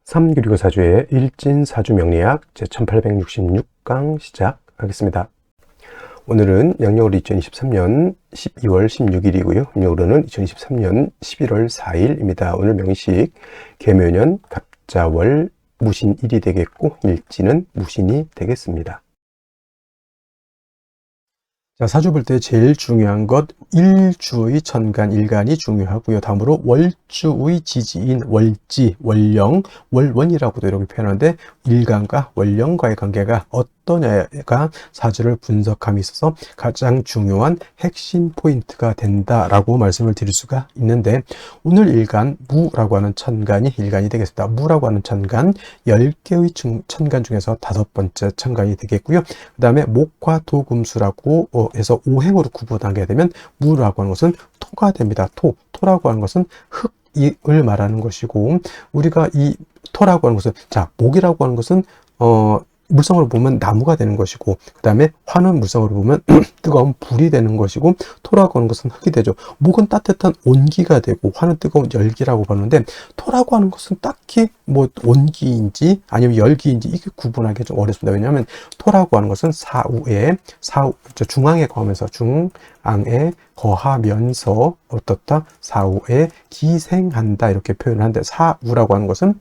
삼교리고사주의 일진사주명리학 제1866강 시작하겠습니다. 오늘은 양력으로 2023년 12월 16일이고요. 음력으로는 2023년 11월 4일입니다. 오늘 명식 계묘년 갑자월 무신일이 되겠고 일진은 무신이 되겠습니다. 자, 사주 볼 때 제일 중요한 것 일주의 천간, 일간이 중요하고요. 다음으로 월주의 지지인 월지, 월령, 월원이라고도 이렇게 표현하는데 일간과 월령과의 관계가 어떠냐가 사주를 분석함에 있어서 가장 중요한 핵심 포인트가 된다라고 말씀을 드릴 수가 있는데 오늘 일간 무라고 하는 천간이 일간이 되겠습니다. 무라고 하는 천간 10개의 천간 중에서 5번째 천간이 되겠고요. 그 다음에 목화 토금수라고 해서 오행으로 구분하게 되면 무라고 하는 것은 토가 됩니다. 토라고 하는 것은 흙을 말하는 것이고 우리가 이 토라고 하는 것은 자 목이라고 하는 것은 물성으로 보면 나무가 되는 것이고 그 다음에 화는 물성으로 보면 뜨거운 불이 되는 것이고 토라고 하는 것은 흙이 되죠. 목은 따뜻한 온기가 되고 화는 뜨거운 열기라고 보는데 토라고 하는 것은 딱히 뭐 온기인지 아니면 열기인지 이게 구분하기 좀 어렵습니다. 왜냐하면 토라고 하는 것은 중앙에 거하면서 중앙에 거하면서 어떻다 사후에 기생한다 이렇게 표현을 하는데 사우라고 하는 것은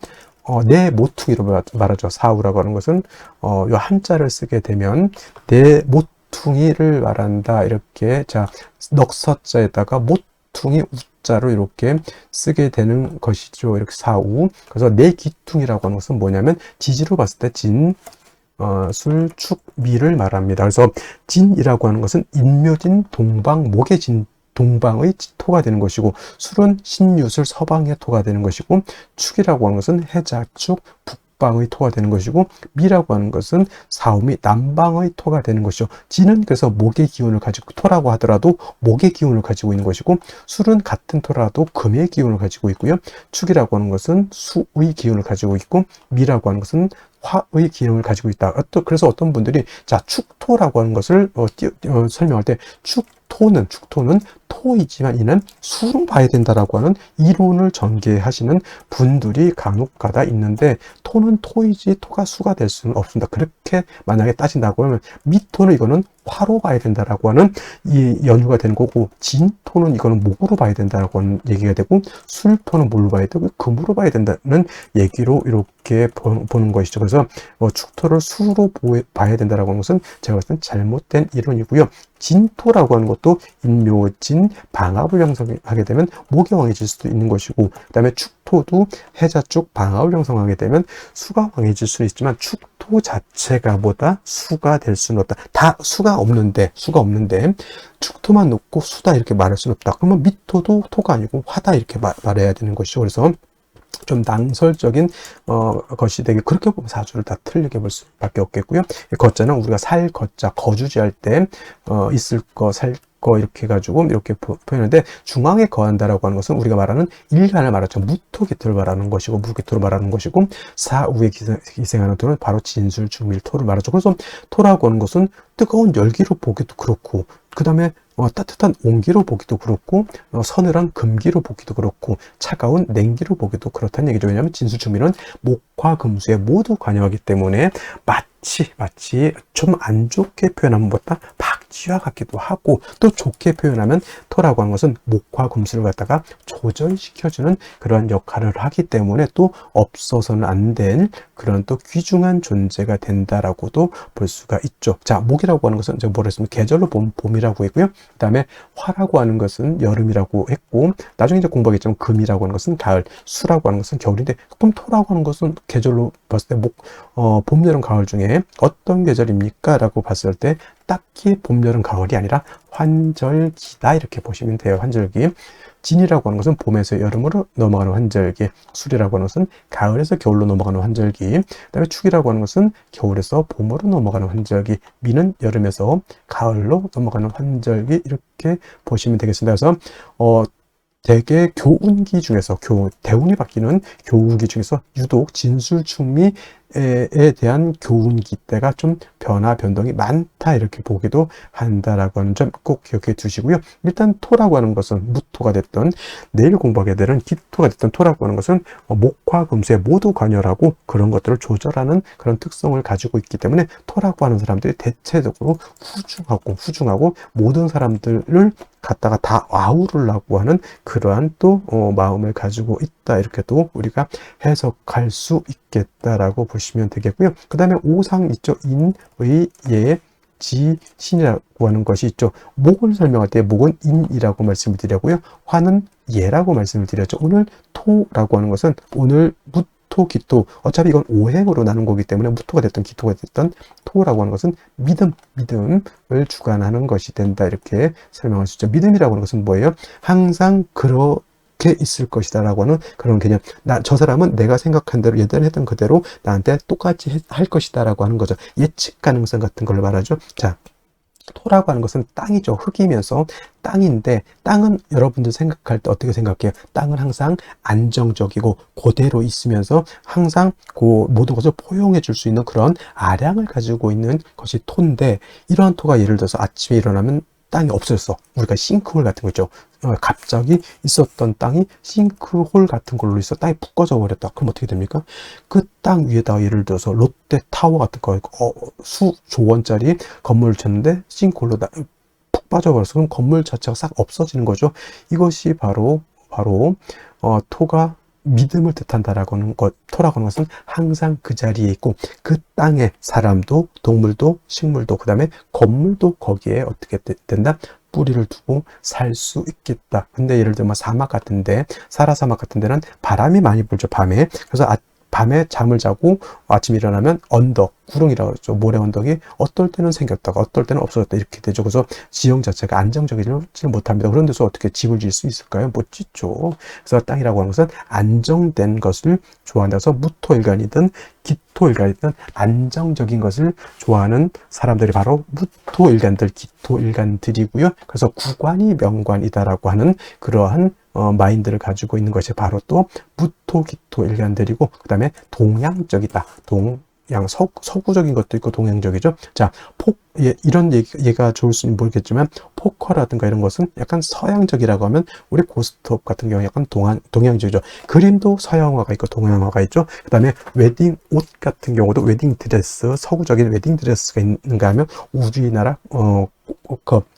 내 모퉁이로 말하죠. 사우라고 하는 것은 요 한자를 쓰게 되면 내 모퉁이를 말한다. 이렇게 자 넉서자에다가 모퉁이 우자로 이렇게 쓰게 되는 것이죠. 이렇게 사우. 그래서 내 기퉁이라고 하는 것은 뭐냐면 지지로 봤을 때 진, 술, 축, 미를 말합니다. 그래서 진이라고 하는 것은 인묘진, 동방, 목의 진 동방의 토가 되는 것이고 술은 신유술 서방의 토가 되는 것이고 축이라고 하는 것은 해자축 북방의 토가 되는 것이고 미라고 하는 것은 사음이 남방의 토가 되는 것이죠. 진은 그래서 목의 기운을 가지고 토라고 하더라도 목의 기운을 가지고 있는 것이고 술은 같은 토라도 금의 기운을 가지고 있고요. 축이라고 하는 것은 수의 기운을 가지고 있고 미라고 하는 것은 화의 기운을 가지고 있다. 그래서 어떤 분들이 자 축토라고 하는 것을 설명할 때 축토는 토이지만 이는 수로 봐야 된다라고 하는 이론을 전개하시는 분들이 간혹가다 있는데 토는 토이지 토가 수가 될 수는 없습니다. 그렇게 만약에 따진다고 하면 미토는 이거는 화로 봐야 된다라고 하는 이 연유가 되는 거고 진토는 이거는 목으로 봐야 된다라고 하는 얘기가 되고 술토는 뭘로 봐야 되고 금으로 봐야 된다는 얘기로 이렇게 보는 것이죠. 그래서 축토를 수로 봐야 된다라고 하는 것은 제가 봤을 땐 잘못된 이론이고요. 진토라고 하는 것도 인묘진 방압을 형성하게 되면 목이 왕해질 수도 있는 것이고 그 다음에 축토도 해자축 방압을 형성하게 되면 수가 왕해질 수는 있지만 축토 자체가 보다 수가 될 수는 없다. 다 수가 없는데 축토만 놓고 수다 이렇게 말할 수는 없다. 그러면 미토도 토가 아니고 화다 이렇게 말해야 되는 것이죠. 그래서 좀 낭설적인 것이 되게 그렇게 보면 사주를 다 틀리게 볼 수밖에 없겠고요. 거자는 우리가 살 거자 거주지할 때 있을 거 살 거 이렇게 해가지고 이렇게 표현하는데 중앙에 거한다라고 하는 것은 우리가 말하는 일간을 말하죠. 무토기토를 말하는 것이고 무기토를 말하는 것이고 사후에 기생하는 토는 바로 진술 중밀 토를 말하죠. 그래서 토라고 하는 것은 뜨거운 열기로 보기도 그렇고 그 다음에 따뜻한 온기로 보기도 그렇고 서늘한 금기로 보기도 그렇고 차가운 냉기로 보기도 그렇다는 얘기죠. 왜냐하면 진술중밀은 목화 금수에 모두 관여하기 때문에 마치 좀 안 좋게 표현하면 뭐다 박쥐와 같기도 하고 또 좋게 표현하면 토라고 하는 것은 목화 금수를 갖다가 조절시켜주는 그런 역할을 하기 때문에 또 없어서는 안 될 그런 또 귀중한 존재가 된다라고도 볼 수가 있죠. 자, 목이라고 하는 것은 제가 뭐라 했습니까? 계절로 보면 봄이라고 했고요. 그 다음에 화라고 하는 것은 여름이라고 했고 나중에 이제 공부하겠지만 금이라고 하는 것은 가을, 수라고 하는 것은 겨울인데 그럼 토라고 하는 것은 계절로 봤을 때 봄, 여름, 가을 중에 어떤 계절입니까? 라고 봤을 때 딱히 봄, 여름, 가을이 아니라 환절기다 이렇게 보시면 돼요. 환절기. 진이라고 하는 것은 봄에서 여름으로 넘어가는 환절기, 술이라고 하는 것은 가을에서 겨울로 넘어가는 환절기, 그 다음에 축이라고 하는 것은 겨울에서 봄으로 넘어가는 환절기, 미는 여름에서 가을로 넘어가는 환절기 이렇게 보시면 되겠습니다. 그래서 대개 교운기 중에서 대운이 바뀌는 교운기 중에서 유독 진술충미 대한 교훈 기대가 좀 변화 변동이 많다 이렇게 보기도 한다라고 하는 점 꼭 기억해 두시고요. 일단 토라고 하는 것은 무토가 됐던 내일 공부하게 되는 기토가 됐던 토라고 하는 것은 목화 금수에 모두 관여하고 그런 것들을 조절하는 그런 특성을 가지고 있기 때문에 토라고 하는 사람들이 대체적으로 후중하고 모든 사람들을 갖다가 다 아우르려고 하는 그러한 또 마음을 가지고 있다 이렇게 또 우리가 해석할 수 있겠다라고 보시면 되겠고요. 그 다음에 오상 있죠. 인의 예 지 신이라고 하는 것이 있죠. 목을 설명할 때 목은 인이라고 말씀을 드렸고요. 화는 예라고 말씀을 드렸죠. 오늘 토라고 하는 것은 오늘 무토 기토 어차피 이건 오행으로 나눈 거기 때문에 무토가 됐던 기토가 됐던 토라고 하는 것은 믿음을 주관하는 것이 된다 이렇게 설명할 수 있죠. 믿음이라고 하는 것은 뭐예요? 항상 그렇게 있을 것이다 라고 하는 그런 개념. 저 사람은 내가 생각한 대로 예전에 했던 그대로 나한테 똑같이 할 것이다 라고 하는 거죠. 예측 가능성 같은 걸 말하죠. 자, 토라고 하는 것은 땅이죠. 흙이면서 땅인데 땅은 여러분들 생각할 때 어떻게 생각해요? 땅은 항상 안정적이고 그대로 있으면서 항상 그 모든 것을 포용해 줄 수 있는 그런 아량을 가지고 있는 것이 토인데 이러한 토가 예를 들어서 아침에 일어나면 땅이 없어졌어. 우리가 싱크홀 같은 거 있죠. 갑자기 있었던 땅이 싱크홀 같은 걸로 있어 땅이 푹 꺼져 버렸다. 그럼 어떻게 됩니까? 그 땅 위에다가 예를 들어서 롯데 타워 같은 거 수조 원짜리 건물을 쳤는데 싱크홀로 푹 빠져버려서 그럼 건물 자체가 싹 없어지는 거죠. 이것이 바로 토가 믿음을 뜻한다라고 하는 것, 토라고 하는 것은 항상 그 자리에 있고 그 땅에 사람도 동물도 식물도 그 다음에 건물도 거기에 어떻게 된다? 뿌리를 두고 살 수 있겠다. 근데 예를 들면 사막 같은데 사라사막 같은 데는 바람이 많이 불죠. 밤에. 그래서 밤에 잠을 자고 아침에 일어나면 언덕, 구릉이라고 그러죠. 모래 언덕이 어떨 때는 생겼다가 어떨 때는 없어졌다 이렇게 되죠. 그래서 지형 자체가 안정적이지는 못합니다. 그런 데서 어떻게 집을 지을 수 있을까요? 못 짓죠. 그래서 땅이라고 하는 것은 안정된 것을 좋아한다서 무토일간이든 기토일간이든 안정적인 것을 좋아하는 사람들이 바로 무토일간들, 기토일간들이고요. 그래서 구관이 명관이다라고 하는 그러한 마인드를 가지고 있는 것이 바로 또 무토, 기토 일간들이고 그 다음에 동양적이다. 서구적인 것도 있고 동양적이죠. 자, 이런 얘가 좋을지는 모르겠지만 포커라든가 이런 것은 약간 서양적이라고 하면 우리 고스톱 같은 경우 약간 동양적이죠. 그림도 서양화가 있고 동양화가 있죠. 그 다음에 웨딩 옷 같은 경우도 웨딩 드레스, 서구적인 웨딩 드레스가 있는가 하면 우리나라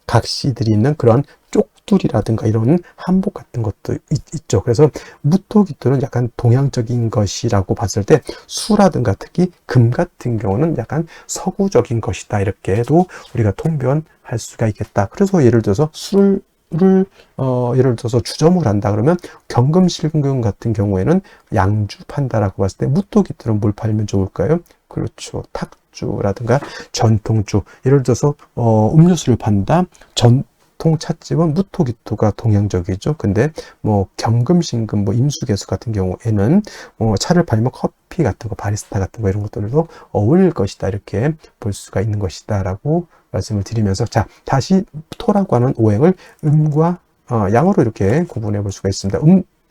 각시들이 있는 그런 쪽두리라든가 이런 한복 같은 것도 있죠. 그래서 무토기토는 약간 동양적인 것이라고 봤을 때 수라든가 특히 금 같은 경우는 약간 서구적인 것이다 이렇게도 우리가 통변할 수가 있겠다. 그래서 예를 들어서 술을 예를 들어서 주점을 한다 그러면 경금실금 같은 경우에는 양주 판다라고 봤을 때 무토기토는 뭘 팔면 좋을까요? 그렇죠. 탁주라든가 전통주. 예를 들어서 음료수를 판다. 전통 찻집은 무토기토가 동양적이죠. 근데 뭐 경금신금, 뭐 임수개수 같은 경우에는 차를 팔면 커피 같은 거, 바리스타 같은 거 이런 것들도 어울릴 것이다. 이렇게 볼 수가 있는 것이다라고 말씀을 드리면서 자, 다시 토라고 하는 오행을 음과 양으로 이렇게 구분해 볼 수가 있습니다.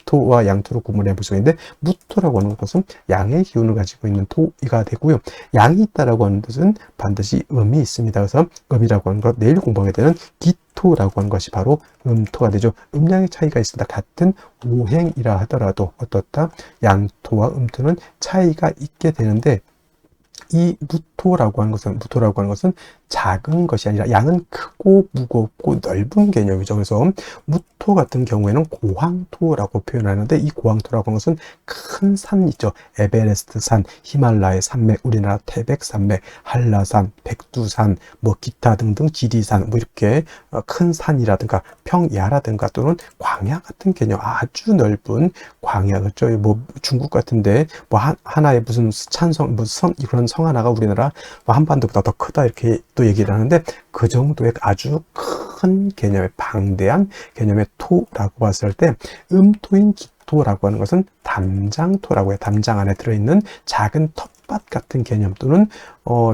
토와 양토로 구분해 볼 수가 있는데 무토라고 하는 것은 양의 기운을 가지고 있는 토가 되고요. 양이 있다라고 하는 뜻은 반드시 음이 있습니다. 그래서 음이라고 하는 것 내일 공부하게 되는 기토라고 하는 것이 바로 음토가 되죠. 음양의 차이가 있습니다. 같은 오행이라 하더라도 어떻다? 양토와 음토는 차이가 있게 되는데 이 무토라고 하는 것은 작은 것이 아니라 양은 크고 무겁고 넓은 개념이죠. 그래서 무토 같은 경우에는 고황토라고 표현하는데 이 고황토라고 하는 것은 큰 산 있죠. 에베레스트 산, 히말라야 산맥, 우리나라 태백산맥, 한라산, 백두산, 뭐 기타 등등 지리산, 뭐 이렇게 큰 산이라든가 평야라든가 또는 광야 같은 개념, 아주 넓은 광야, 그렇죠. 뭐 중국 같은데 뭐 하나의 무슨 찬성, 무슨 그런 성 하나가 우리나라 한반도보다 더 크다 이렇게 또 얘기를 하는데 그 정도의 아주 큰 개념의 방대한 개념의 토라고 봤을 때 음토인 기토라고 하는 것은 담장토라고 해요. 담장 안에 들어있는 작은 텃밭 같은 개념 또는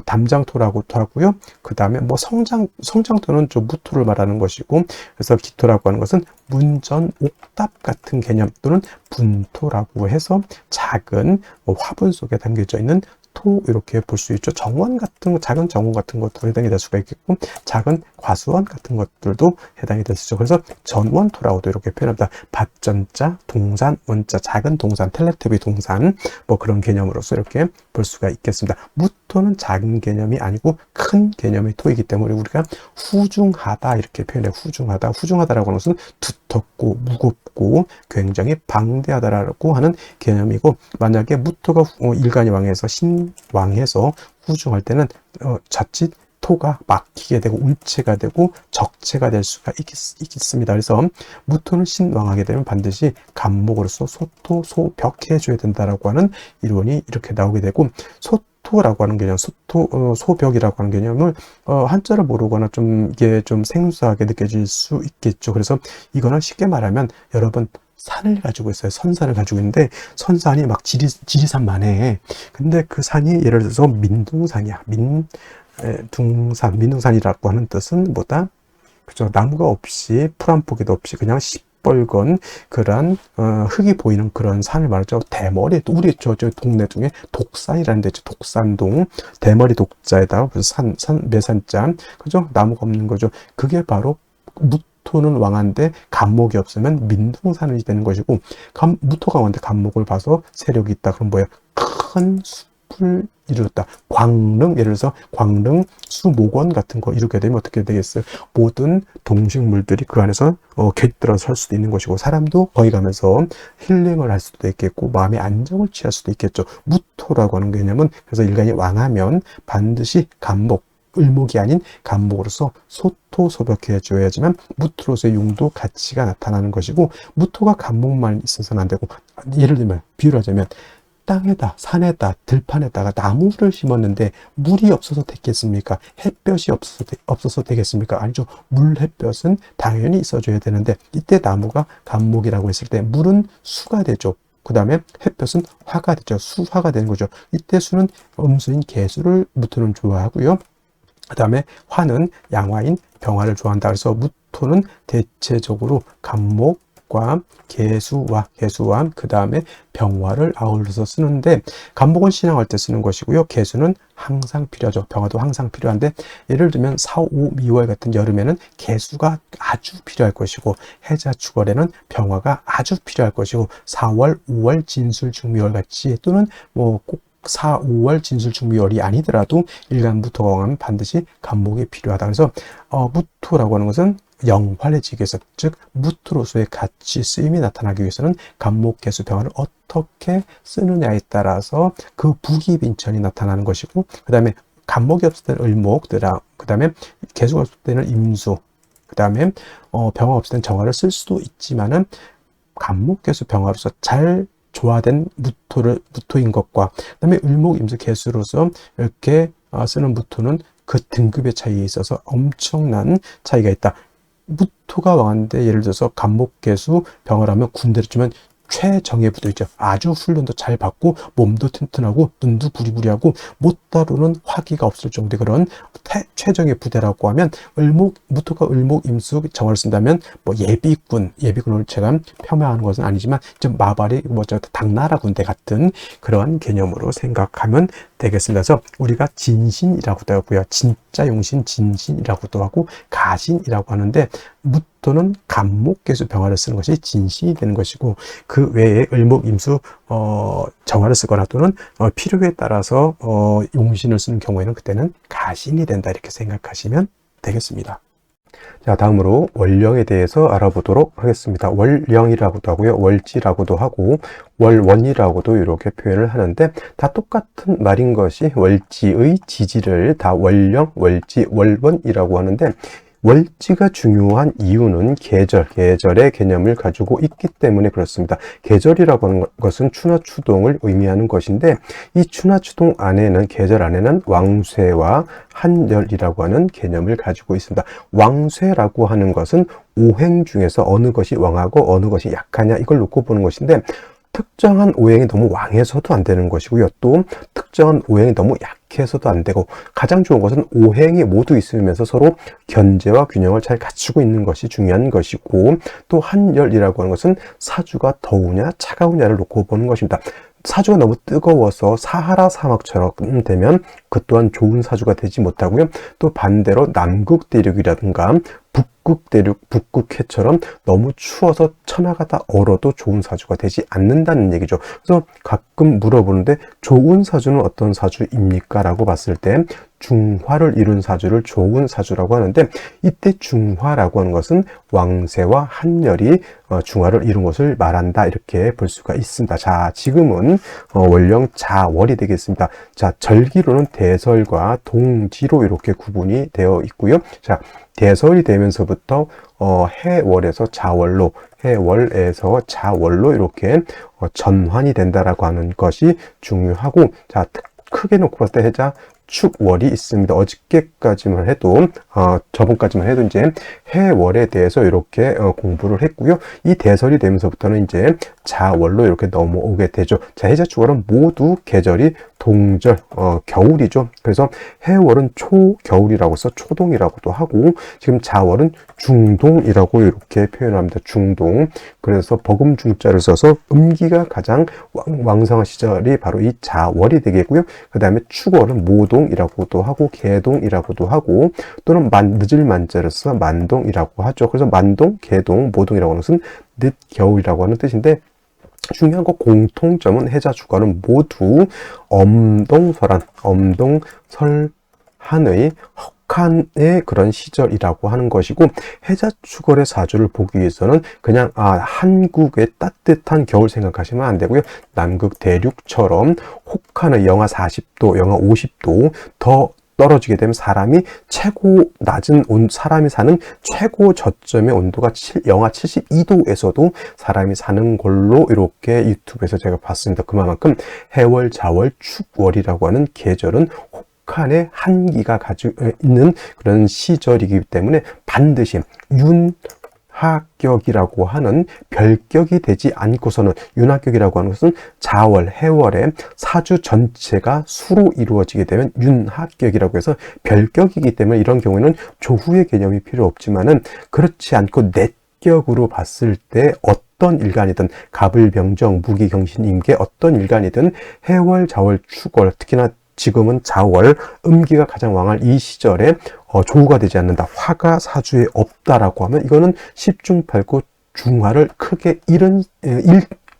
담장토라고도 하고요. 그 다음에 뭐 성장토는 좀 무토를 말하는 것이고 그래서 기토라고 하는 것은 문전 옥답 같은 개념 또는 분토라고 해서 작은 화분 속에 담겨져 있는 무토 이렇게 볼 수 있죠. 정원 같은 거, 작은 정원 같은 것도 해당이 될 수가 있겠고, 작은 과수원 같은 것들도 해당이 될 수 있죠. 그래서 전원토라고도 이렇게 표현합니다. 밭전자, 동산, 원자, 작은 동산, 텔레토비 동산, 뭐 그런 개념으로서 이렇게 볼 수가 있겠습니다. 무토는 작은 개념이 아니고 큰 개념의 토이기 때문에 우리가 후중하다 이렇게 표현해요. 후중하다. 후중하다라고 하는 것은 두텁고 무겁고 굉장히 방대하다라고 하는 개념이고, 만약에 무토가 일간이 왕해서 신왕해서 후중할 때는 자칫 토가 막히게 되고 울체가 되고 적체가 될 수가 있겠습니다. 그래서 무토는 신왕하게 되면 반드시 간목으로서 소토, 소벽해 줘야 된다라고 하는 이론이 이렇게 나오게 되고, 소토라고 하는 개념, 소벽이라고 하는 개념을 한자를 모르거나 좀 이게 좀 생소하게 느껴질 수 있겠죠. 그래서 이거는 쉽게 말하면 여러분 산을 가지고 있어요. 선산을 가지고 있는데 선산이 막 지리산만해. 근데 그 산이 예를 들어서 민둥산이야. 민둥산이라고 하는 뜻은 뭐다? 그죠? 나무가 없이 풀 한 포기도 없이 그냥 시뻘건 그런 흙이 보이는 그런 산을 말하죠. 대머리, 우리 저 동네 중에 독산이라는 데 있죠. 독산동, 대머리 독자에다가 매산자, 그죠? 나무가 없는 거죠. 그게 바로 무토는 왕한데 간목이 없으면 민둥산이 되는 것이고, 무토가 왕한데 간목을 봐서 세력이 있다. 그럼 뭐예요? 큰 숲을 이루었다. 광릉, 예를 들어서 광릉 수목원 같은 거 이루게 되면 어떻게 되겠어요? 모든 동식물들이 그 안에서 깃들어 설 수도 있는 것이고, 사람도 거기 가면서 힐링을 할 수도 있겠고 마음의 안정을 취할 수도 있겠죠. 무토라고 하는 개념은 그래서 일간이 왕하면 반드시 간목, 을목이 아닌 간목으로서 소토, 소벽해 줘야지만 무토로서의 용도, 가치가 나타나는 것이고, 무토가 간목만 있어서는 안 되고, 예를 들면 비유를 하자면 땅에다, 산에다, 들판에다가 나무를 심었는데 물이 없어서 됐겠습니까? 햇볕이 없어서 되겠습니까? 아니죠. 물, 햇볕은 당연히 있어줘야 되는데, 이때 나무가 간목이라고 했을 때 물은 수가 되죠. 그 다음에 햇볕은 화가 되죠. 수화가 되는 거죠. 이때 수는 음수인 개수를 무토는 좋아하고요. 그 다음에 화는 양화인 병화를 좋아한다. 그래서 무토는 대체적으로 간목과 개수와 그 다음에 병화를 아울러서 쓰는데, 간목은 신앙할 때 쓰는 것이고요. 개수는 항상 필요하죠. 병화도 항상 필요한데, 예를 들면 4, 5, 미월 같은 여름에는 개수가 아주 필요할 것이고, 해자축월에는 병화가 아주 필요할 것이고, 4월, 5월 진술중미월 같이, 또는 꼭 4, 5월 진술중미월이 아니더라도 일간무토가 왕하면 반드시 간목이 필요하다. 그래서 무토라고 하는 것은 영활해지기 위해서, 즉 무토로서의 가치 쓰임이 나타나기 위해서는 간목, 개수, 병화를 어떻게 쓰느냐에 따라서 그 부기빈천이 나타나는 것이고, 그 다음에 간목이 없을 때는 을목, 그 다음에 개수가 없을 때는 임수, 그 다음에 병화 없을 때는 정화를 쓸 수도 있지만은 간목, 개수, 병화로서 잘 조화된 무토인 것과, 그 다음에 을목, 임수, 개수로서 이렇게 쓰는 무토는 그 등급의 차이에 있어서 엄청난 차이가 있다. 무토가 왕한데 예를 들어서 간목, 개수, 병화라면 군대를 주면 최정예 부대 있죠. 아주 훈련도 잘 받고 몸도 튼튼하고 눈도 부리부리하고 못 다루는 화기가 없을 정도의 그런 최정예 부대라고 하면, 무토가 을목, 임수, 정화를 쓴다면 예비군을 제가 폄하하는 것은 아니지만 좀 마발이 당나라 군대 같은 그러한 개념으로 생각하면 되겠습니다. 그래서 우리가 진신이라고도 하고요, 진짜 용신, 진신이라고도 하고 가신이라고 하는데, 무토는 간목, 개수, 병화를 쓰는 것이 진신이 되는 것이고, 그 외에 을목, 임수, 정화를 쓰거나 또는 필요에 따라서 용신을 쓰는 경우에는 그때는 가신이 된다, 이렇게 생각하시면 되겠습니다. 자, 다음으로 월령에 대해서 알아보도록 하겠습니다. 월령이라고도 하고요, 월지라고도 하고 월원이라고도 이렇게 표현을 하는데, 다 똑같은 말인 것이 월지의 지지를 다 월령, 월지, 월원이라고 하는데, 월지가 중요한 이유는 계절의 개념을 가지고 있기 때문에 그렇습니다. 계절이라고 하는 것은 추나 추동을 의미하는 것인데, 이 추나 추동 안에는, 계절 안에는 왕쇠와 한열이라고 하는 개념을 가지고 있습니다. 왕쇠라고 하는 것은 오행 중에서 어느 것이 왕하고 어느 것이 약하냐, 이걸 놓고 보는 것인데, 특정한 오행이 너무 왕해서도 안 되는 것이고요, 또 특정한 오행이 너무 약해서도 안 되고, 가장 좋은 것은 오행이 모두 있으면서 서로 견제와 균형을 잘 갖추고 있는 것이 중요한 것이고, 또 한열이라고 하는 것은 사주가 더우냐 차가우냐를 놓고 보는 것입니다. 사주가 너무 뜨거워서 사하라 사막처럼 되면 그 또한 좋은 사주가 되지 못하고요. 또 반대로 남극 대륙이라든가 북극 대륙, 북극해처럼 너무 추워서 천하가 다 얼어도 좋은 사주가 되지 않는다는 얘기죠. 그래서 가끔 물어보는데 좋은 사주는 어떤 사주입니까? 라고 봤을 때 중화를 이룬 사주를 좋은 사주라고 하는데, 이때 중화라고 하는 것은 왕세와 한열이 중화를 이룬 것을 말한다, 이렇게 볼 수가 있습니다. 자, 지금은 월령 자월이 되겠습니다. 자, 절기로는 대설과 동지로 이렇게 구분이 되어 있고요. 자, 대설이 되면서부터 해월에서 자월로, 해월에서 자월로 이렇게 전환이 된다라고 하는 것이 중요하고, 자, 크게 놓고 봤을 때 해자 축월이 있습니다. 어저께까지만 해도 저번까지만 해도 이제 해월에 대해서 이렇게 공부를 했고요. 이 대설이 되면서부터는 이제 자월로 이렇게 넘어오게 되죠. 자, 해자 축월은 모두 계절이 동절, 겨울이죠. 그래서 해월은 초겨울이라고 해서 초동이라고도 하고, 지금 자월은 중동이라고 이렇게 표현합니다. 중동. 그래서 버금중자를 써서 음기가 가장 왕성한 시절이 바로 이 자월이 되겠고요. 그 다음에 축월은 모동이라고도 하고 개동이라고도 하고, 또는 늦을 만자를 써서 만동이라고 하죠. 그래서 만동, 개동, 모동이라고 하는 것은 늦겨울이라고 하는 뜻인데, 중요한 거 공통점은 해자 주간은 모두 엄동설한, 엄동설한의 혹한의 그런 시절이라고 하는 것이고, 해자 축월의 사주를 보기 위해서는 그냥 한국의 따뜻한 겨울 생각하시면 안 되고요. 남극 대륙처럼 혹한의 영하 40도, 영하 50도 더 떨어지게 되면 사람이 최고 낮은 사람이 사는 최고 저점의 온도가 영하 72도에서도 사람이 사는 걸로 이렇게 유튜브에서 제가 봤습니다. 그만큼 해월, 자월, 축월이라고 하는 계절은 혹한의 한기가 가지고 있는 그런 시절이기 때문에 반드시 윤하격이라고 하는 별격이 되지 않고서는, 윤하격이라고 하는 것은 자월, 해월의 사주 전체가 수로 이루어지게 되면 윤하격이라고 해서 별격이기 때문에, 이런 경우에는 조후의 개념이 필요 없지만은 그렇지 않고 내격으로 봤을 때 어떤 일간이든, 갑을병정, 무기경신, 임계 어떤 일간이든 해월, 자월, 축월, 특히나 지금은 자월, 음기가 가장 왕할 이 시절에 조우가 되지 않는다, 화가 사주에 없다라고 하면 이거는 십중팔구 중화를 크게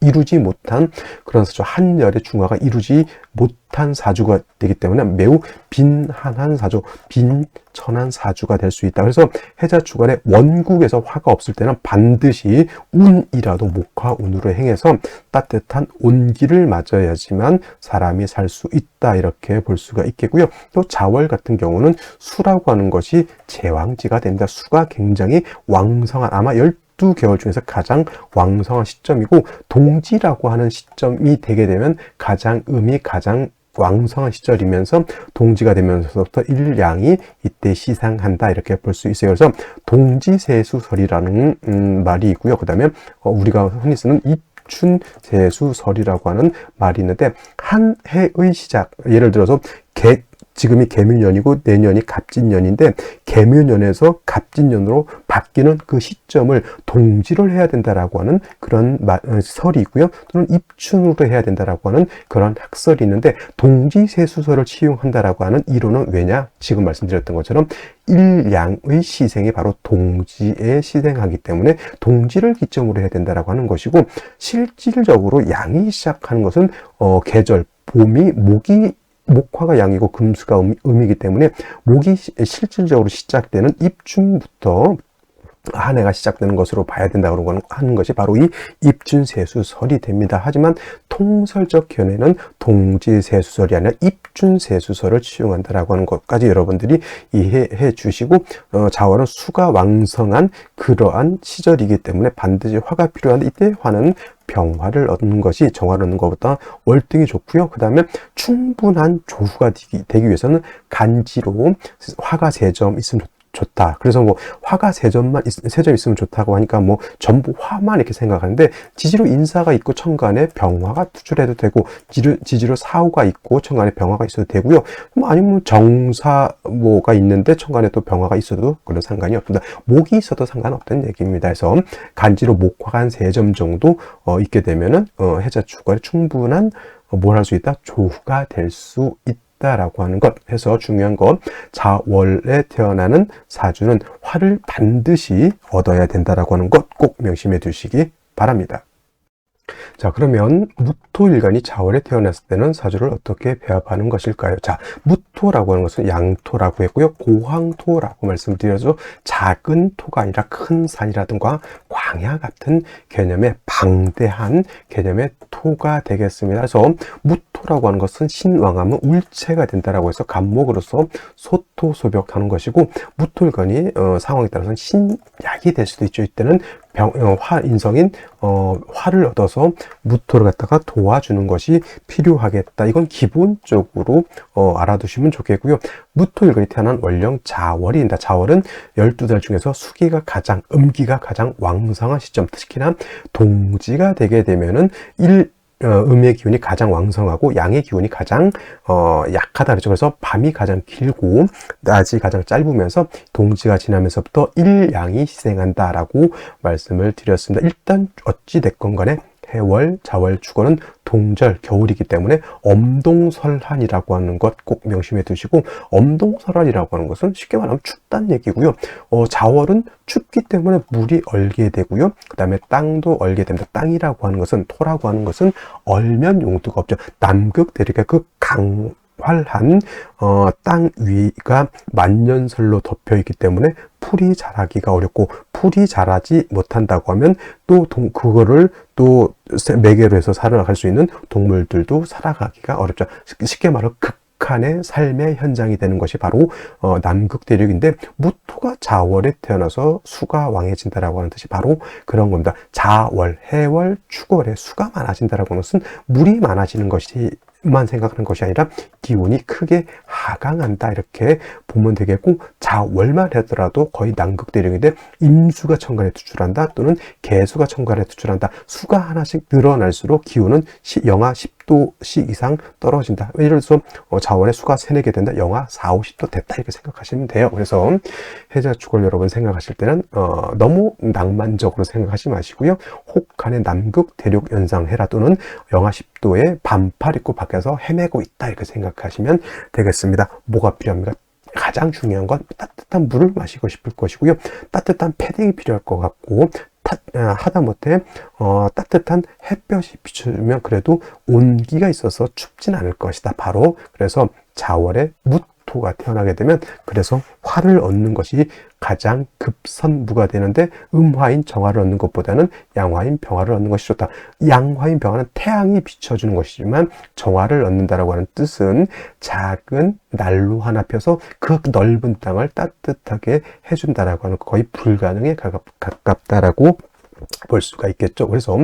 이루지 못한 그런 사주, 한열의 중화가 이루지 못한 사주가 되기 때문에 매우 빈한한 사주, 빈천한 사주가 될 수 있다. 그래서 해자 주간에 원국에서 화가 없을 때는 반드시 운이라도 목화운으로 행해서 따뜻한 온기를 맞아야지만 사람이 살 수 있다, 이렇게 볼 수가 있겠고요. 또 자월 같은 경우는 수라고 하는 것이 제왕지가 됩니다. 수가 굉장히 왕성한, 아마 12개월 중에서 가장 왕성한 시점이고, 동지라고 하는 시점이 되게 되면 음이 가장 왕성한 시절이면서 동지가 되면서부터 일양이 이때 시상한다, 이렇게 볼 수 있어요. 그래서 동지세수설이라는 말이 있고요. 그 다음에 우리가 흔히 쓰는 입춘세수설이라고 하는 말이 있는데, 한 해의 시작, 예를 들어서 지금이 개묘년이고 내년이 갑진년인데, 개묘년에서 갑진년으로 바뀌는 그 시점을 동지를 해야 된다라고 하는 그런 설이 있고요. 또는 입춘으로 해야 된다라고 하는 그런 학설이 있는데, 동지세수설을 치용한다라고 하는 이론은 왜냐? 지금 말씀드렸던 것처럼 일양의 시생이 바로 동지에 시생하기 때문에 동지를 기점으로 해야 된다라고 하는 것이고, 실질적으로 양이 시작하는 것은 계절, 봄이 목화가 양이고 금수가 음이기 때문에 목이 실질적으로 시작되는 입춘부터 한 해가 시작되는 것으로 봐야 된다고 하는 것이 바로 이 입춘세수설이 됩니다. 하지만 통설적 견해는 동지세수설이 아니라 입춘세수설을 치용한다라고 하는 것까지 여러분들이 이해해 주시고, 자월은 수가 왕성한 그러한 시절이기 때문에 반드시 화가 필요한데, 이때 화는 병화를 얻는 것이 정화를 얻는 것보다 월등히 좋고요. 그 다음에 충분한 조후가 되기 위해서는 간지로 화가 3점 있으면 좋다. 그래서 뭐 화가 3점 있으면 좋다고 하니까 뭐 전부 화만 이렇게 생각하는데, 지지로 인사가 있고 천간에 병화가 투출해도 되고, 지지로 사후가 있고 천간에 병화가 있어도 되고요. 뭐 아니면 정사모가 있는데 천간에 또 병화가 있어도 그런 상관이 없습니다. 목이 있어도 상관없다는 얘기입니다. 그래서 간지로 목화가 한 3점 정도 있게 되면은 해자 주간에 충분한 뭘 할 수 있다? 조후가 될 수 있다라고 하는 것. 해서 중요한 것, 자월에 태어나는 사주는 화를 반드시 얻어야 된다라고 하는 것 꼭 명심해 두시기 바랍니다. 자, 그러면 무토일간이 자월에 태어났을 때는 사주를 어떻게 배합하는 것일까요? 자, 무토라고 하는 것은 양토라고 했고요. 고황토라고 말씀을 드려서 작은 토가 아니라 큰 산이라든가 광야 같은 개념의 방대한 개념의 토가 되겠습니다. 그래서 무토라고 하는 것은 신왕하면 울체가 된다라고 해서 간목으로서 소토소벽하는 것이고, 무토일간이 상황에 따라서는 신약이 될 수도 있죠. 이때는 인성인 화를 얻어서 무토를 갖다가 도와주는 것이 필요하겠다. 이건 기본적으로 알아두시면 좋겠고요. 무토일간이 태어난 월령 자월입니다. 자월은 12달 중에서 수기가 가장, 음기가 가장 왕성한 시점, 특히나 동지가 되게 되면은 음의 기운이 가장 왕성하고 양의 기운이 가장 약하다 그랬죠. 그래서 밤이 가장 길고 낮이 가장 짧으면서 동지가 지나면서부터 일양이 희생한다라고 말씀을 드렸습니다. 일단 어찌 됐건 간에 해월, 자월, 축월은 동절, 겨울이기 때문에 엄동설한이라고 하는 것 꼭 명심해 두시고, 엄동설한이라고 하는 것은 쉽게 말하면 춥다는 얘기고요. 자월은 춥기 때문에 물이 얼게 되고요. 그 다음에 땅도 얼게 됩니다. 땅이라고 하는 것은, 토라고 하는 것은 얼면 용도가 없죠. 남극 대륙의 그 활한 땅 위가 만년설로 덮여 있기 때문에 풀이 자라기가 어렵고, 풀이 자라지 못한다고 하면 또 그거를 또 매개로 해서 살아갈 수 있는 동물들도 살아가기가 어렵죠. 쉽게 말하면 극한의 삶의 현장이 되는 것이 바로 남극 대륙인데, 무토가 자월에 태어나서 수가 왕해진다라고 하는 뜻이 바로 그런 겁니다. 자월, 해월, 축월에 수가 많아진다라고 하는 것은 물이 많아지는 것이 만 생각하는 것이 아니라 기운이 크게 하강한다, 이렇게 보면 되겠고, 자월만 하더라도 거의 남극 대륙인데 임수가 천간에 투출한다 또는 개수가 천간에 투출한다. 수가 하나씩 늘어날수록 기운은 영하 10도씩 이상 떨어진다. 예를 들어서 자월에 수가 3, 4개 된다. 영하 4, 50도 됐다, 이렇게 생각하시면 돼요. 그래서 해자 축월 여러분 생각하실 때는 너무 낭만적으로 생각하지 마시고요. 혹한의 남극 대륙 연상해라 또는 영하 10도에 반팔 입고 밖에서 헤매고 있다, 이렇게 생각하시면 되겠습니다. 뭐가 필요합니까? 가장 중요한 건 따뜻한 물을 마시고 싶을 것이고요. 따뜻한 패딩이 필요할 것 같고, 하다못해 따뜻한 햇볕이 비추면 그래도 온기가 있어서 춥진 않을 것이다. 바로 그래서 자월에 무토가 태어나게 되면 그래서 화를 얻는 것이 가장 급선무가 되는데, 음화인 정화를 얻는 것보다는 양화인 병화를 얻는 것이 좋다. 양화인 병화는 태양이 비춰주는 것이지만 정화를 얻는다라고 하는 뜻은 작은 난로 하나 펴서 그 넓은 땅을 따뜻하게 해준다라고 하는, 거의 불가능에 가깝다라고 볼 수가 있겠죠. 그래서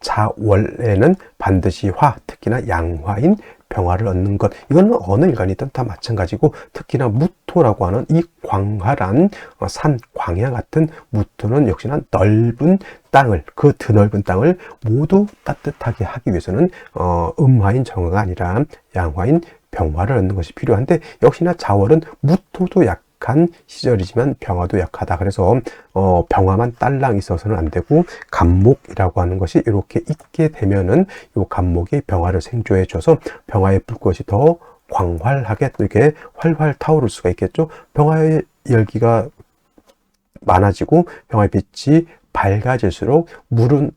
자월에는 반드시 화, 특히나 양화인 병화를 얻는 것, 이거는 어느 일간이든 다 마찬가지고, 특히나 무토라고 하는 이 광활한 산, 광야 같은 무토는 역시나 넓은 땅을, 그 드넓은 땅을 모두 따뜻하게 하기 위해서는 음화인 정화가 아니라 양화인 병화를 얻는 것이 필요한데, 역시나 자월은 무토도 약한 시절이지만 병화도 약하다. 그래서 병화만 딸랑 있어서는 안 되고, 간목이라고 하는 것이 이렇게 있게 되면은 이 간목이 병화를 생조해 줘서 병화의 불꽃이 더 광활하게 이렇게 활활 타오를 수가 있겠죠. 병화의 열기가 많아지고 병화의 빛이 밝아질수록 물은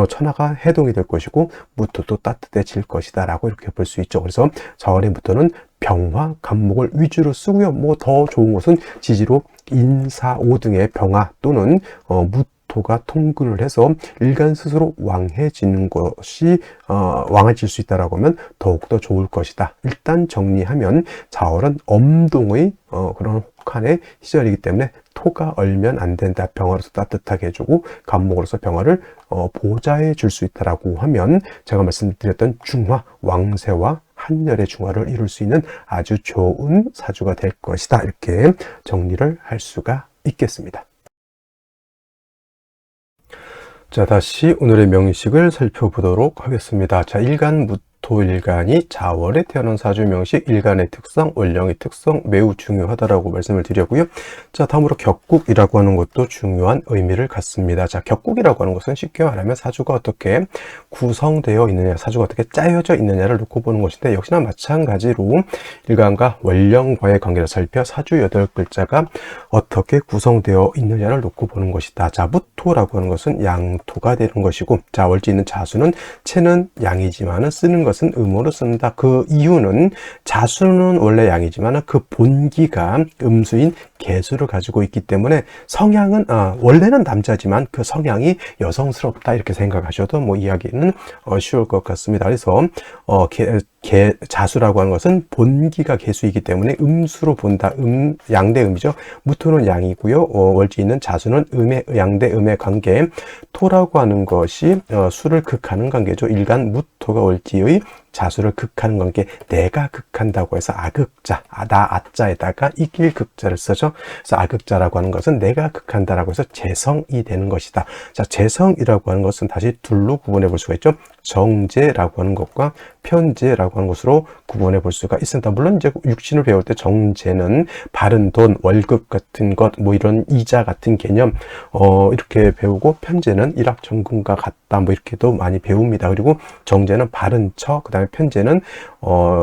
천하가 해동이 될 것이고 무토도 따뜻해질 것이다 라고 이렇게 볼 수 있죠. 그래서 자월의 무토는 병화, 간목을 위주로 쓰고요. 뭐 더 좋은 것은 지지로 인사, 오 등의 병화 또는 무토가 통근을 해서 일간 스스로 왕해지는 것이 왕해질 수 있다라고 하면 더욱더 좋을 것이다. 일단 정리하면 자월은 엄동의 그런 혹한의 시절이기 때문에 토가 얼면 안 된다. 병화로서 따뜻하게 해주고 간목으로서 병화를 보좌해 줄 수 있다라고 하면 제가 말씀드렸던 중화, 왕세와 한열의 중화를 이룰 수 있는 아주 좋은 사주가 될 것이다. 이렇게 정리를 할 수가 있겠습니다. 자, 다시 오늘의 명식을 살펴보도록 하겠습니다. 자, 일간 무토일간이 자월에 태어난 사주 명식, 일간의 특성, 원령의 특성 매우 중요하다라고 말씀을 드렸고요. 자, 다음으로 격국이라고 하는 것도 중요한 의미를 갖습니다. 자, 격국이라고 하는 것은 쉽게 말하면 사주가 어떻게 구성되어 있느냐, 사주가 어떻게 짜여져 있느냐를 놓고 보는 것인데, 역시나 마찬가지로 일간과 원령과의 관계를 살펴 사주 8글자가 어떻게 구성되어 있느냐를 놓고 보는 것이다. 자, 무토라고 하는 것은 양토가 되는 것이고, 자, 월지 있는 자수는 체는 양이지만 쓰는 것은 음으로 쓴다. 그 이유는 자수는 원래 양이지만 그 본기가 음수인 개수를 가지고 있기 때문에 성향은 원래는 남자지만 그 성향이 여성스럽다 이렇게 생각하셔도 뭐 이야기는 쉬울 것 같습니다. 그래서 자수라고 하는 것은 본기가 개수이기 때문에 음수로 본다. 양대 음이죠. 무토는 양이고요. 월지있는 자수는 양대 음의 관계. 토라고 하는 것이 수를 극하는 관계죠. 일간 무토가 월지의 자수를 극하는 관계. 내가 극한다고 해서 아극자, 나 아자에다가 이길 극자를 쓰죠. 그래서 아극자라고 하는 것은 내가 극한다라고 해서 재성이 되는 것이다. 자, 재성이라고 하는 것은 다시 둘로 구분해 볼 수가 있죠. 정제라고 하는 것과 편제라고 하는 것으로 구분해 볼 수가 있습니다. 물론 이제 육신을 배울 때 정제는 바른 돈, 월급 같은 것, 뭐 이런 이자 같은 개념 이렇게 배우고, 편제는 일확천금과 같다 뭐 이렇게도 많이 배웁니다. 그리고 정제는 바른 처, 그 다음에 편제는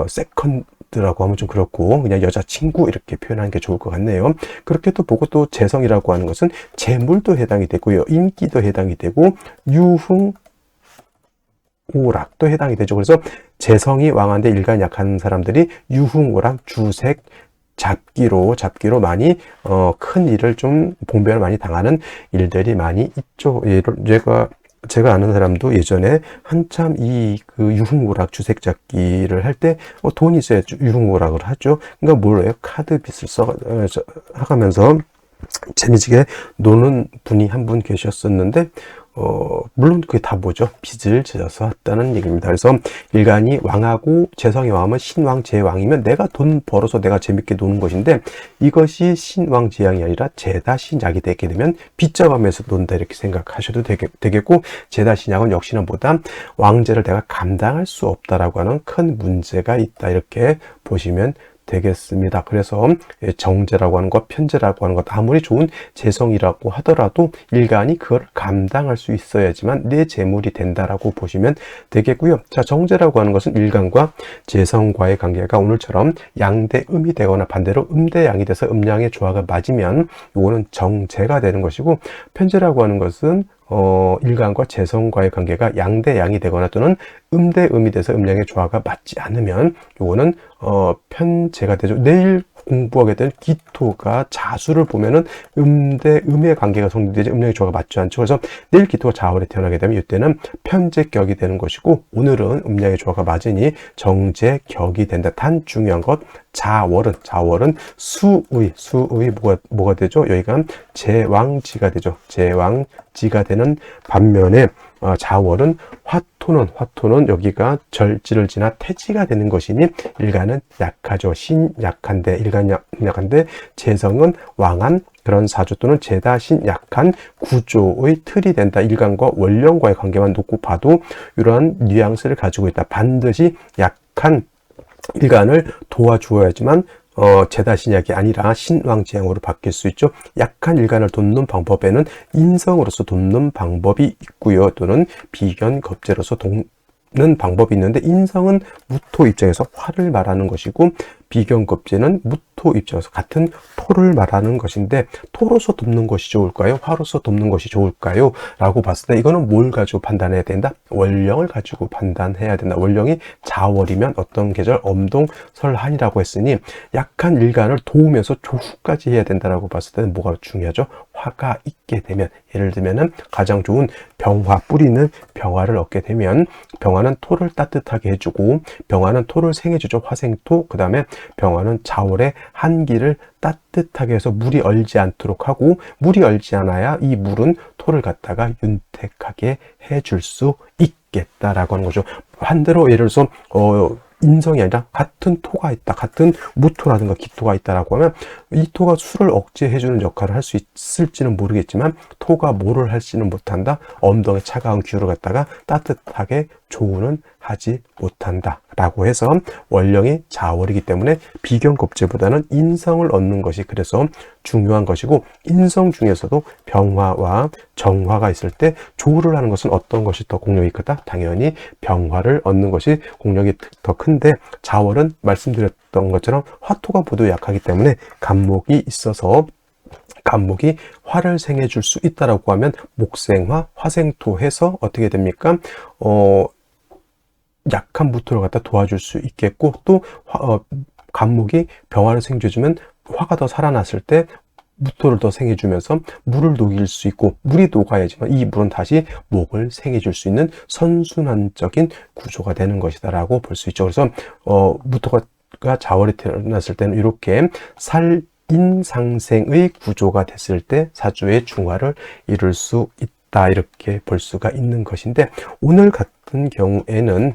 세컨드라고 하면 좀 그렇고 그냥 여자친구 이렇게 표현하는 게 좋을 것 같네요. 그렇게 또 보고, 또 재성이라고 하는 것은 재물도 해당이 되고요, 인기도 해당이 되고, 유흥 오락도 해당이 되죠. 그래서 재성이 왕한데 일간 약한 사람들이 유흥오락, 주색, 잡기로 많이 큰 일을 좀 봉변을 많이 당하는 일들이 많이 있죠. 제가 아는 사람도 예전에 한참 그 유흥오락, 주색 잡기를 할 때 돈이 있어야 유흥오락을 하죠. 그러니까 뭘 해요? 카드 빚을 하면서 재미지게 노는 분이 한 분 계셨었는데, 물론 그게 다 뭐죠? 빚을 져서 왔다는 얘기입니다. 그래서 일간이 왕하고 재성이 왕하면 신왕, 재왕이면 내가 돈 벌어서 내가 재밌게 노는 것인데, 이것이 신왕, 재왕이 아니라 재다신약이 되게 되면 빚져가면서 논다 이렇게 생각하셔도 되겠고, 재다신약은 역시나 뭐다? 왕제를 내가 감당할 수 없다라고 하는 큰 문제가 있다 이렇게 보시면 되겠습니다. 그래서 정제라고 하는 것, 편제라고 하는 것, 아무리 좋은 재성이라고 하더라도 일간이 그걸 감당할 수 있어야지만 내 재물이 된다라고 보시면 되겠고요. 자, 정제라고 하는 것은 일간과 재성과의 관계가 오늘처럼 양대 음이 되거나 반대로 음대 양이 돼서 음양의 조화가 맞으면 이거는 정제가 되는 것이고, 편제라고 하는 것은 일간과 재성과의 관계가 양대 양이 되거나 또는 음대 음이 돼서 음양의 조화가 맞지 않으면 요거는 편제가 되죠. 내일 공부하게 될 기토가 자수를 보면은 음대 음의 관계가 성립되지 음양의 조화가 맞지 않죠. 그래서 내일 기토가 자월에 태어나게 되면 이때는 편제격이 되는 것이고, 오늘은 음양의 조화가 맞으니 정제격이 된다. 단 중요한 것, 자월은 수의 뭐가 되죠? 여기가 제왕지가 되죠. 제왕지가 되는 반면에 자월은 화토는 여기가 절지를 지나 태지가 되는 것이니 일간은 약하죠. 신 약한데, 일간 약한데, 재성은 왕한 그런 사주 또는 재다신 약한 구조의 틀이 된다. 일간과 원령과의 관계만 놓고 봐도 이러한 뉘앙스를 가지고 있다. 반드시 약한 일간을 도와주어야지만 재다신약이 아니라 신왕지향으로 바뀔 수 있죠. 약한 일간을 돕는 방법에는 인성으로서 돕는 방법이 있고요, 또는 비견겁제로서 돕는 방법이 있는데, 인성은 무토 입장에서 화를 말하는 것이고, 비견겁제는 무토 입장에서 같은 토를 말하는 것인데, 토로서 돕는 것이 좋을까요? 화로서 돕는 것이 좋을까요? 라고 봤을 때 이거는 뭘 가지고 판단해야 된다? 원령을 가지고 판단해야 된다. 원령이 자월이면 어떤 계절 엄동설한이라고 했으니 약한 일간을 도우면서 조후까지 해야 된다라고 봤을 때는 뭐가 중요하죠? 화가 있게 되면, 예를 들면은 가장 좋은 병화, 뿌리는 병화를 얻게 되면, 병화는 토를 따뜻하게 해주고, 병화는 토를 생해주죠. 화생토. 그 다음에 병화는 자월의 한기를 따뜻하게 해서 물이 얼지 않도록 하고, 물이 얼지 않아야 이 물은 토를 갖다가 윤택하게 해줄 수 있겠다라고 하는 거죠. 반대로 예를 들어서 인성이 아니라 같은 토가 있다, 같은 무토라든가 기토가 있다라고 하면 이 토가 수를 억제해주는 역할을 할 수 있을지는 모르겠지만, 토가 뭐를 할지는 못한다. 엉덩이 차가운 기후를 갖다가 따뜻하게 조우는 하지 못한다 라고 해서 원령이 자월이기 때문에 비견겁제보다는 인성을 얻는 것이 그래서 중요한 것이고, 인성 중에서도 병화와 정화가 있을 때 조를 하는 것은 어떤 것이 더 공력이 크다? 당연히 병화를 얻는 것이 공력이 더 큰데, 자월은 말씀드렸던 것처럼 화토가 모두 약하기 때문에 간목이 있어서 간목이 화를 생해 줄 수 있다라고 하면 목생화, 화생토 해서 어떻게 됩니까? 약한 무토를 갖다 도와줄 수 있겠고, 또 간목이 병화를 생겨주면 화가 더 살아났을 때 무토를 더 생해주면서 물을 녹일 수 있고, 물이 녹아야지만 이 물은 다시 목을 생해줄 수 있는 선순환적인 구조가 되는 것이다 라고 볼 수 있죠. 그래서 무토가 자월이 태어났을 때는 이렇게 살인상생의 구조가 됐을 때 사주의 중화를 이룰 수 있다, 이렇게 볼 수가 있는 것인데, 오늘 같은 경우에는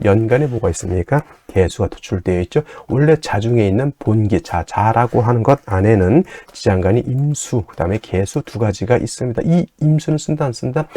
연간에 뭐가 있습니까? 개수가 도출되어 있죠. 원래 자중에 있는 본기, 자라고 하는 것 안에는 지장간이 임수, 그 다음에 개수 두 가지가 있습니다. 이 임수는 쓴다 안 쓴다?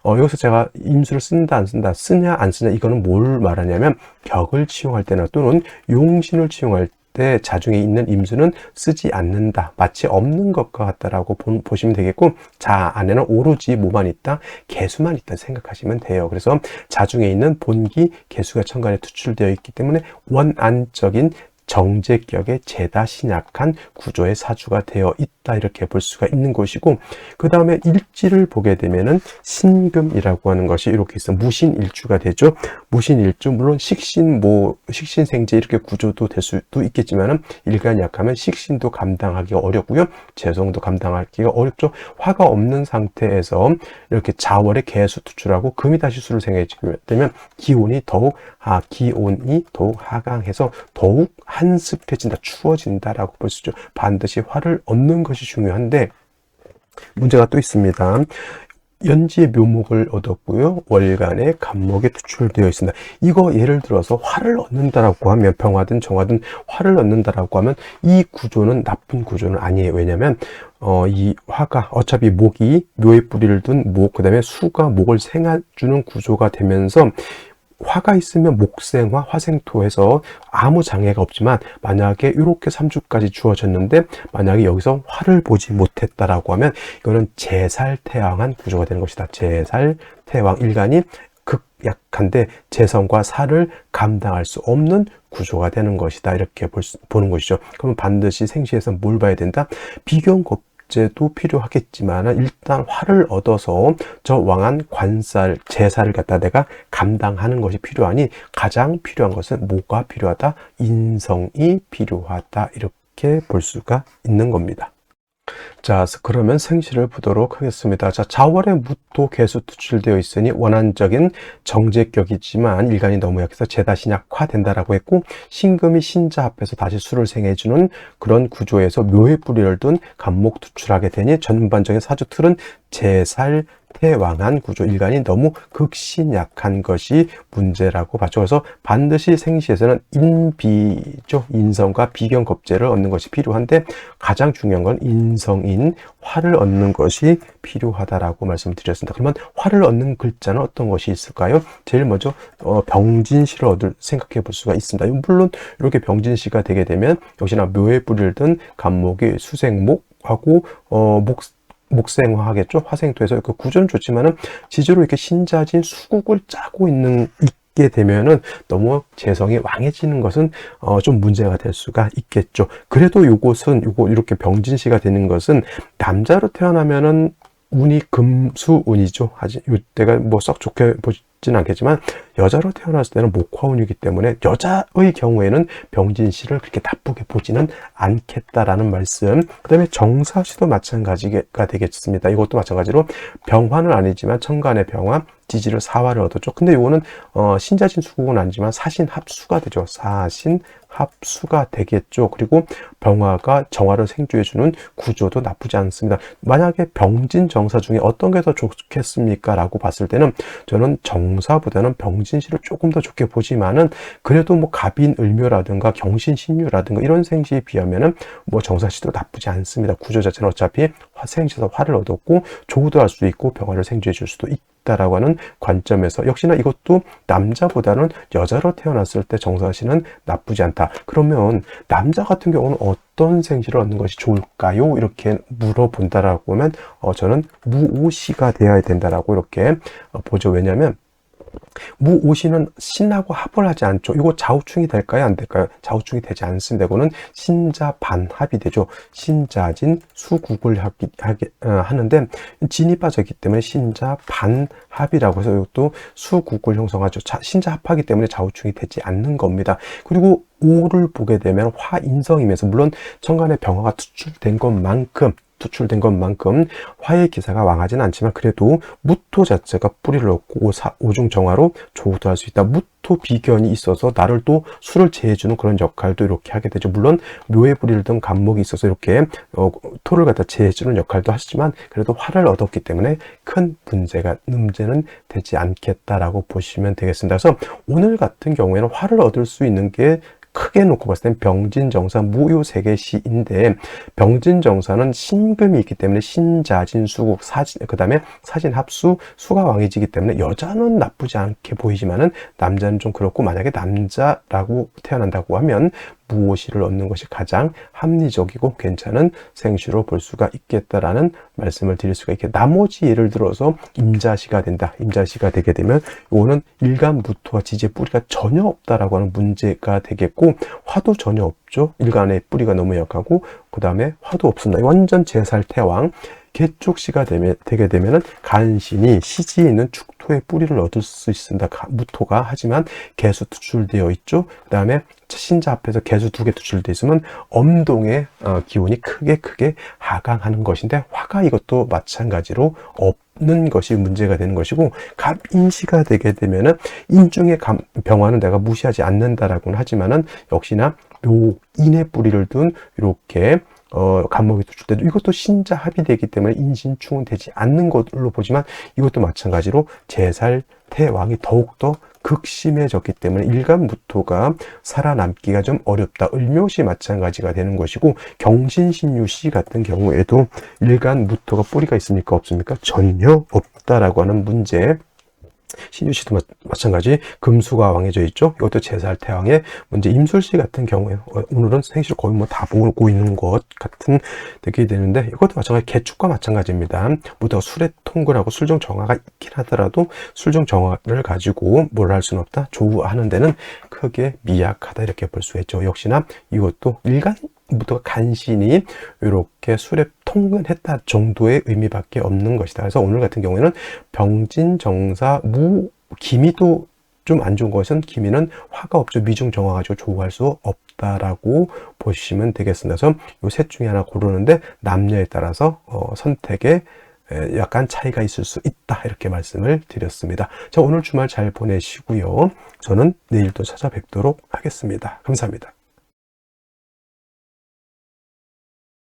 여기서 제가 임수를 쓴다 안 쓴다, 쓰냐 안 쓰냐, 이거는 뭘 말하냐면 격을 치용할 때나 또는 용신을 치용할 때 자중에 있는 임수는 쓰지 않는다, 마치 없는 것과 같다라고 보시면 되겠고, 자 안에는 오로지 뭐만 있다? 개수만 있다 생각하시면 돼요. 그래서 자중에 있는 본기, 개수가 천간에 투출되어 있기 때문에 원안적인 정제격의 재다 신약한 구조의 사주가 되어 있다, 이렇게 볼 수가 있는 것이고, 그 다음에 일지를 보게 되면은 신금이라고 하는 것이 이렇게 있어 무신일주가 되죠. 무신일주, 물론 식신생재 이렇게 구조도 될 수도 있겠지만은 일간이 약하면 식신도 감당하기가 어렵고요, 재성도 감당하기가 어렵죠. 화가 없는 상태에서 이렇게 자월의 개수 투출하고 금이 다시 수를 생기게 되면 기온이 더욱 하강해서 더욱 한습해진다, 추워진다라고 볼 수 있죠. 반드시 화를 얻는 것이 중요한데, 문제가 또 있습니다. 연지의 묘목을 얻었고요, 월간에 간목이 투출되어 있습니다. 이거 예를 들어서 화를 얻는다라고 하면, 병화든 정화든 화를 얻는다라고 하면 이 구조는 나쁜 구조는 아니에요. 왜냐하면 이 화가 어차피 목이 묘의 뿌리를 둔 목, 그 다음에 수가 목을 생해주는 구조가 되면서 화가 있으면 목생화, 화생토해서 아무 장애가 없지만, 만약에 이렇게 3주까지 주어졌는데 만약에 여기서 화를 보지 못했다라고 하면 이거는 재살태왕한 구조가 되는 것이다. 재살태왕, 일간이 극약한데 재성과 살을 감당할 수 없는 구조가 되는 것이다, 이렇게 보는 것이죠. 그러면 반드시 생시에서 뭘 봐야 된다? 비견겁제도 필요하겠지만 일단 화를 얻어서 저 왕한 관살, 제사를 갖다 내가 감당하는 것이 필요하니, 가장 필요한 것은 뭐가 필요하다? 인성이 필요하다, 이렇게 볼 수가 있는 겁니다. 자, 그러면 생시를 보도록 하겠습니다. 자, 자월에 무토 개수 투출되어 있으니 원한적인 정제격이지만 일간이 너무 약해서 재다신약화 된다라고 했고, 신금이 신자 합해서 다시 수를 생해주는 그런 구조에서 묘의 뿌리를 둔 간목 투출하게 되니 전반적인 사주 틀은 재살 태왕한 구조, 일간이 너무 극신약한 것이 문제라고 봤죠. 그래서 반드시 생시에서는 인비죠, 인성과 비견겁제를 얻는 것이 필요한데, 가장 중요한 건 인성인 화를 얻는 것이 필요하다라고 말씀드렸습니다. 그러면 화를 얻는 글자는 어떤 것이 있을까요? 제일 먼저 병진시를 생각해 볼 수가 있습니다. 물론 이렇게 병진시가 되게 되면 역시나 묘의 뿌리를 든 간목이 수생목하고 목생화하겠죠. 화생토에서 그 구조는 좋지만은 지지로 이렇게 신자진 수국을 짜고 있게 되면은 너무 재성이 왕해지는 것은 좀 문제가 될 수가 있겠죠. 그래도 이렇게 병진시가 되는 것은 남자로 태어나면은 운이 금수운이죠. 이때가 뭐 썩 좋게 보지는 않겠지만, 여자로 태어났을 때는 목화운이기 때문에 여자의 경우에는 병진시를 그렇게 나쁘게 보지는 않겠다라는 말씀. 그 다음에 정사시도 마찬가지가 되겠습니다. 이것도 마찬가지로 병화는 아니지만 천간의 병화, 지지를 사화를 얻었죠. 근데 이거는 신자진 수국은 아니지만 사신합수가 되죠. 사신합수가 되겠죠. 그리고 병화가 정화를 생주해주는 구조도 나쁘지 않습니다. 만약에 병진 정사 중에 어떤 게 더 좋겠습니까? 라고 봤을 때는 저는 정사보다는 병진시를 조금 더 좋게 보지만은, 그래도 뭐 갑인 을묘라든가 경신 신유라든가 이런 생시에 비하면은 뭐 정사시도 나쁘지 않습니다. 구조 자체는 어차피 생시에서 화를 얻었고 조우도 할 수 있고 병화를 생주해 줄 수도 있다라고 하는 관점에서 역시나 이것도 남자보다는 여자로 태어났을 때 정사시는 나쁘지 않다. 그러면 남자 같은 경우는 어떤 생시를 얻는 것이 좋을까요? 이렇게 물어본다라고 하면 저는 무오시가 되어야 된다라고 이렇게 보죠. 왜냐하면 무오시는 신하고 합을 하지 않죠. 이거 좌우충이 될까요? 안 될까요? 좌우충이 되지 않습니다. 이거는 신자 반합이 되죠. 신자진 수국을 하는데 진이 빠졌기 때문에 신자 반합이라고 해서 이것도 수국을 형성하죠. 신자 합하기 때문에 좌우충이 되지 않는 겁니다. 그리고 오를 보게 되면 화인성이면서 물론 천간에 병화가 투출된 것만큼 화의 기사가 왕하지는 않지만 그래도 무토 자체가 뿌리를 얻고 오중정화로 조우도 할 수 있다. 무토 비견이 있어서 나를 또 수를 제해주는 그런 역할도 이렇게 하게 되죠. 물론 묘의 뿌리를 든 간목이 있어서 이렇게 토를 갖다 제해주는 역할도 하시지만 그래도 화를 얻었기 때문에 큰 문제는 되지 않겠다라고 보시면 되겠습니다. 그래서 오늘 같은 경우에는 화를 얻을 수 있는 게 크게 놓고 봤을 땐 병진정사 무요 세계시인데 병진정사는 신금이 있기 때문에 신자진 수국 그 다음에 사진합수 수가 왕이지기 때문에 여자는 나쁘지 않게 보이지만은 남자는 좀 그렇고 만약에 남자라고 태어난다고 하면 무오시를 얻는 것이 가장 합리적이고 괜찮은 생시로 볼 수가 있겠다라는 말씀을 드릴 수가 있겠다. 나머지 예를 들어서 임자시가 된다. 임자시가 되게 되면 이거는 일간무토와 지지의 뿌리가 전혀 없다라고 하는 문제가 되겠고 화도 전혀 없죠. 일간의 뿌리가 너무 약하고 그 다음에 화도 없습니다. 완전 제살태왕 개축시가 되게 되면은 간신이 시지에 있는 축토의 뿌리를 얻을 수 있습니다. 무토가 하지만 개수 투출되어 있죠. 그 다음에 신자 앞에서 개수 2개 투출되어 있으면 엄동의 기운이 크게 하강하는 것인데 화가 이것도 마찬가지로 없는 것이 문제가 되는 것이고 갑인시가 되게 되면은 인중의 병화는 내가 무시하지 않는다라고는 하지만은 역시나 묘인의 뿌리를 둔 이렇게 간목이 투출돼도 이것도 신자 합이 되기 때문에 인신충은 되지 않는 것으로 보지만 이것도 마찬가지로 제살태왕이 더욱더 극심해졌기 때문에 일간무토가 살아남기가 좀 어렵다. 을묘시 마찬가지가 되는 것이고 경신신유시 같은 경우에도 일간무토가 뿌리가 있습니까? 없습니까? 전혀 없다라고 하는 문제. 신유시도 마찬가지 금수가 왕해져 있죠. 이것도 제살태왕의 문제. 임술시 같은 경우에 오늘은 생시를 거의 뭐 다 보고 있는 것 같은 되게 되는데 이것도 마찬가지 개축과 마찬가지입니다. 무토가 술에 통근하고 술정정화가 있긴 하더라도 술정정화를 가지고 뭘 할 수는 없다. 조우하는 데는 크게 미약하다 이렇게 볼 수 있죠. 역시나 이것도 무토가 간신히 이렇게 술에 통근했다 정도의 의미밖에 없는 것이다. 그래서 오늘 같은 경우에는 병진정사 기미도 좀 안 좋은 것은 기미는 화가 없죠. 미중정화 가지고 조우할 수 없다라고 보시면 되겠습니다. 그래서 이 셋 중에 하나 고르는데 남녀에 따라서 선택에 약간 차이가 있을 수 있다 이렇게 말씀을 드렸습니다. 자, 오늘 주말 잘 보내시고요. 저는 내일 또 찾아뵙도록 하겠습니다. 감사합니다.